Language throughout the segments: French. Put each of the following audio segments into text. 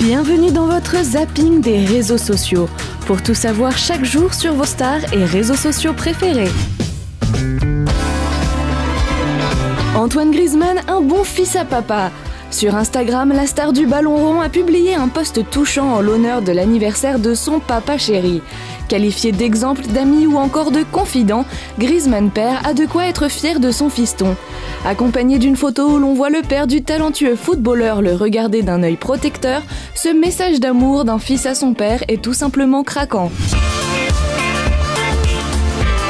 Bienvenue dans votre zapping des réseaux sociaux, pour tout savoir chaque jour sur vos stars et réseaux sociaux préférés. Antoine Griezmann, un bon fils à papa. Sur Instagram, la star du ballon rond a publié un post touchant en l'honneur de l'anniversaire de son papa chéri. Qualifié d'exemple, d'ami ou encore de confident, Griezmann père a de quoi être fier de son fiston. Accompagné d'une photo où l'on voit le père du talentueux footballeur le regarder d'un œil protecteur, ce message d'amour d'un fils à son père est tout simplement craquant.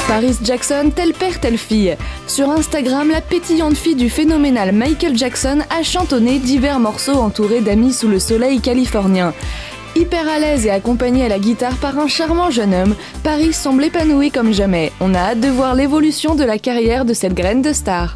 Paris Jackson, tel père, telle fille. Sur Instagram, la pétillante fille du phénoménal Michael Jackson a chantonné divers morceaux entourés d'amis sous le soleil californien. Hyper à l'aise et accompagnée à la guitare par un charmant jeune homme, Paris semble épanouie comme jamais. On a hâte de voir l'évolution de la carrière de cette graine de star.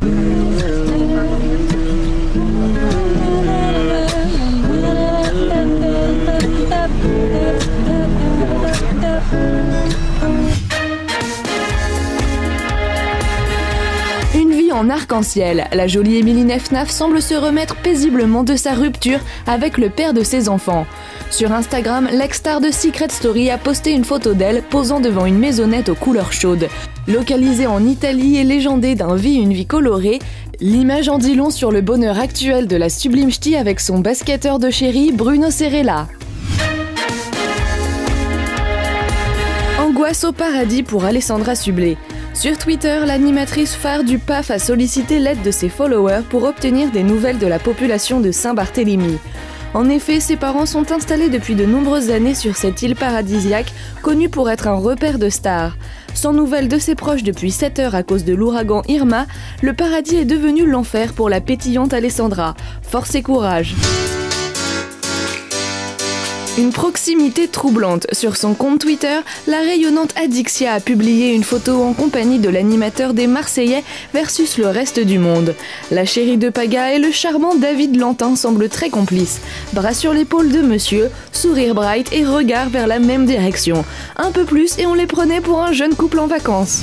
En arc-en-ciel, la jolie Émilie Nefnaf semble se remettre paisiblement de sa rupture avec le père de ses enfants. Sur Instagram, l'ex-star de Secret Story a posté une photo d'elle posant devant une maisonnette aux couleurs chaudes. Localisée en Italie et légendée d'un une vie colorée, l'image en dit long sur le bonheur actuel de la sublime ch'ti avec son basketteur de chéri Bruno Serrella. Angoisse au paradis pour Alessandra Sublet. Sur Twitter, l'animatrice phare du PAF a sollicité l'aide de ses followers pour obtenir des nouvelles de la population de Saint-Barthélemy. En effet, ses parents sont installés depuis de nombreuses années sur cette île paradisiaque, connue pour être un repère de stars. Sans nouvelles de ses proches depuis 7 heures à cause de l'ouragan Irma, le paradis est devenu l'enfer pour la pétillante Alessandra. Force et courage! Une proximité troublante. Sur son compte Twitter, la rayonnante Adixia a publié une photo en compagnie de l'animateur des Marseillais versus le reste du monde. La chérie de Paga et le charmant David Lantin semblent très complices. Bras sur l'épaule de monsieur, sourire bright et regard vers la même direction. Un peu plus et on les prenait pour un jeune couple en vacances.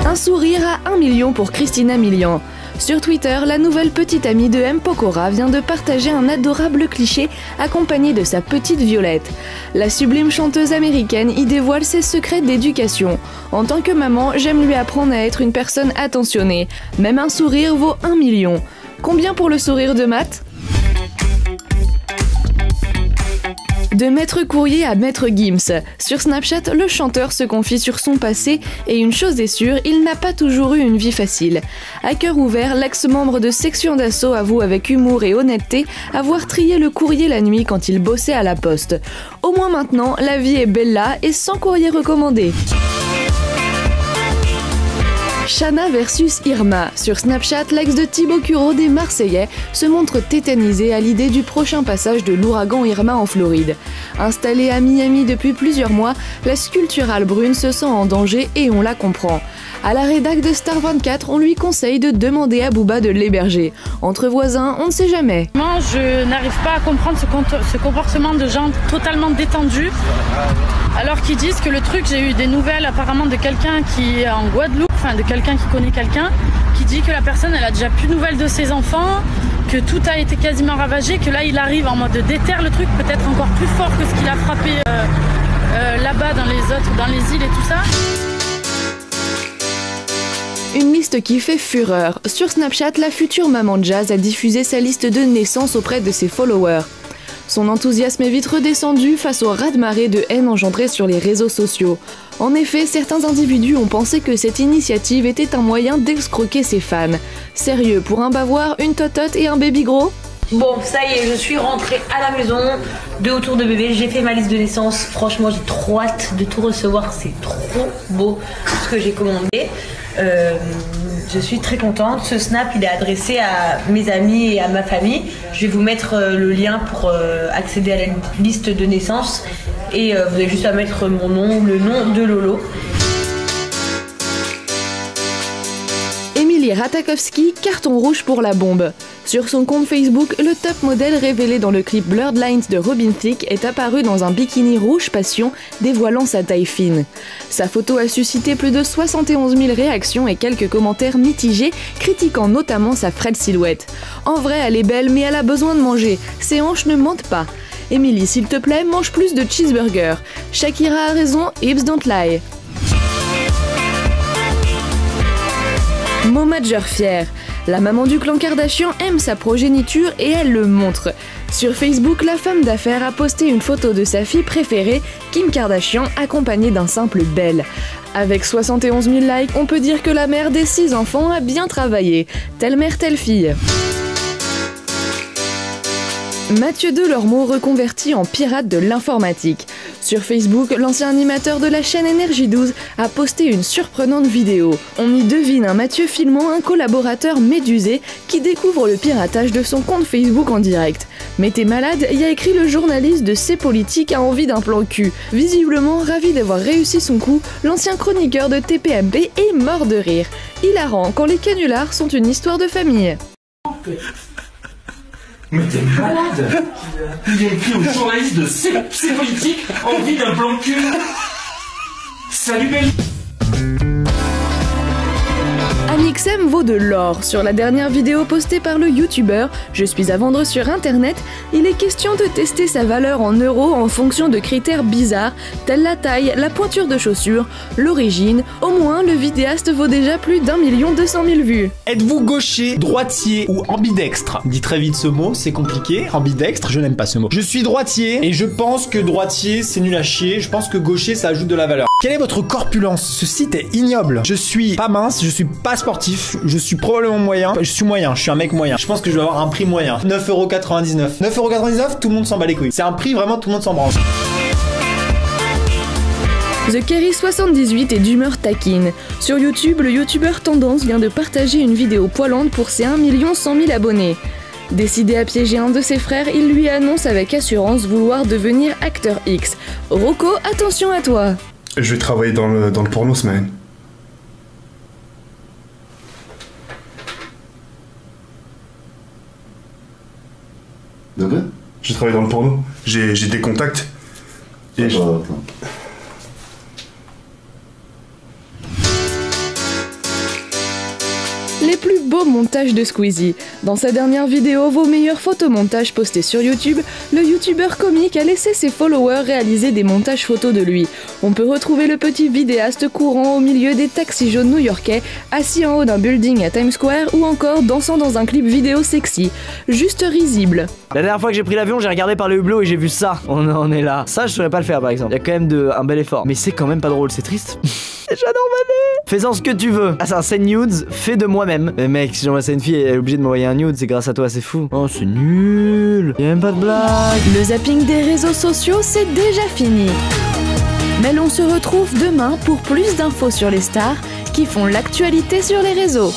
Un sourire à 1 million pour Christina Milian. Sur Twitter, la nouvelle petite amie de M. Pokora vient de partager un adorable cliché accompagné de sa petite Violette. La sublime chanteuse américaine y dévoile ses secrets d'éducation. En tant que maman, j'aime lui apprendre à être une personne attentionnée. Même un sourire vaut 1 million. Combien pour le sourire de Matt ? De Maître Courrier à Maître Gims. Sur Snapchat, le chanteur se confie sur son passé et une chose est sûre, il n'a pas toujours eu une vie facile. À cœur ouvert, l'ex-membre de Section d'Assaut avoue avec humour et honnêteté avoir trié le courrier la nuit quand il bossait à la poste. Au moins maintenant, la vie est belle là et sans courrier recommandé. Shana versus Irma. Sur Snapchat, l'ex de Thibaut Curot des Marseillais se montre tétanisé à l'idée du prochain passage de l'ouragan Irma en Floride. Installée à Miami depuis plusieurs mois, la sculpturale brune se sent en danger et on la comprend. À la rédac de Star 24, on lui conseille de demander à Booba de l'héberger. Entre voisins, on ne sait jamais. Moi, je n'arrive pas à comprendre ce comportement de gens totalement détendus, alors qu'ils disent que le truc, j'ai eu des nouvelles apparemment de quelqu'un qui est en Guadeloupe, enfin de quelqu'un qui connaît quelqu'un, qui dit que la personne, elle a déjà plus de nouvelles de ses enfants, que tout a été quasiment ravagé, que là, il arrive en mode déterre le truc, peut-être encore plus fort que ce qu'il a frappé là-bas dans les îles et tout ça. Une liste qui fait fureur. Sur Snapchat, la future maman de Jazz a diffusé sa liste de naissance auprès de ses followers. Son enthousiasme est vite redescendu face au raz-de-marée de haine engendré sur les réseaux sociaux. En effet, certains individus ont pensé que cette initiative était un moyen d'escroquer ses fans. Sérieux, pour un bavoir, une totote et un baby gros ? Bon, ça y est, je suis rentrée à la maison, de autour de bébé, j'ai fait ma liste de naissance. Franchement, j'ai trop hâte de tout recevoir, c'est trop beau ce que j'ai commandé. Je suis très contente. Ce snap, il est adressé à mes amis et à ma famille. Je vais vous mettre le lien pour accéder à la liste de naissance. Et vous avez juste à mettre mon nom, le nom de Lolo. Lily Ratakowski, carton rouge pour la bombe. Sur son compte Facebook, le top modèle révélé dans le clip Blurred Lines de Robin Thicke est apparu dans un bikini rouge passion, dévoilant sa taille fine. Sa photo a suscité plus de 71 000 réactions et quelques commentaires mitigés, critiquant notamment sa frêle silhouette. En vrai, elle est belle, mais elle a besoin de manger. Ses hanches ne mentent pas. Emily, s'il te plaît, mange plus de cheeseburger. Shakira a raison, hips don't lie. Momager fière. La maman du clan Kardashian aime sa progéniture et elle le montre. Sur Facebook, la femme d'affaires a posté une photo de sa fille préférée, Kim Kardashian, accompagnée d'un simple belle. Avec 71 000 likes, on peut dire que la mère des 6 enfants a bien travaillé. Telle mère, telle fille. Mathieu Delormeau reconverti en pirate de l'informatique. Sur Facebook, l'ancien animateur de la chaîne Énergie 12 a posté une surprenante vidéo. On y devine un Mathieu filmant un collaborateur médusé qui découvre le piratage de son compte Facebook en direct. Mais t'es malade, y a écrit le journaliste de C'est Politique a envie d'un plan cul. Visiblement ravi d'avoir réussi son coup, l'ancien chroniqueur de TPMP est mort de rire. Hilarant quand les canulars sont une histoire de famille. Mais t'es malade! Il y a écrit au journaliste de C'est Politique, envie d'un plan cul! Salut belle! Amixem vaut de l'or. Sur la dernière vidéo postée par le youtubeur « Je suis à vendre sur internet », il est question de tester sa valeur en euros en fonction de critères bizarres, tels la taille, la pointure de chaussure, l'origine. Au moins, le vidéaste vaut déjà plus d'1 200 000 vues. Êtes-vous gaucher, droitier ou ambidextre? Dis très vite ce mot, c'est compliqué. Ambidextre, je n'aime pas ce mot. Je suis droitier et je pense que droitier c'est nul à chier. Je pense que gaucher ça ajoute de la valeur. Quelle est votre corpulence? Ce site est ignoble. Je suis pas mince, je suis pas sportif, je suis probablement moyen. Je suis moyen, je suis un mec moyen. Je pense que je vais avoir un prix moyen. 9,99 €. 9,99 €, tout le monde s'en bat les couilles. C'est un prix vraiment tout le monde s'en branche. The Kerry78 est d'humeur taquine. Sur YouTube, le youtubeur Tendance vient de partager une vidéo poilante pour ses 1 100 000 abonnés. Décidé à piéger un de ses frères, il lui annonce avec assurance vouloir devenir acteur X. Rocco, attention à toi! Je vais travailler dans le porno, semaine. De quoi? Je travaille dans le porno. J'ai des contacts. Et Les plus beaux montages de Squeezie. Dans sa dernière vidéo, vos meilleurs photomontages postés sur YouTube, le youtubeur comique a laissé ses followers réaliser des montages photos de lui. On peut retrouver le petit vidéaste courant au milieu des taxis jaunes new-yorkais, assis en haut d'un building à Times Square ou encore dansant dans un clip vidéo sexy. Juste risible. La dernière fois que j'ai pris l'avion, j'ai regardé par le hublot et j'ai vu ça. On en est là. Ça, je saurais pas le faire par exemple. Il y a quand même un bel effort. Mais c'est quand même pas drôle, c'est triste. J'adore ma vie. Fais-en ce que tu veux. Ah, c'est un scène nudes fait de moi-même. Mais mec, si j'envoie ça à une fille et elle est obligée de m'envoyer un nude, c'est grâce à toi, c'est fou. Oh, c'est nul. Y'a même pas de blague. Le zapping des réseaux sociaux, c'est déjà fini. Mais l'on se retrouve demain pour plus d'infos sur les stars qui font l'actualité sur les réseaux.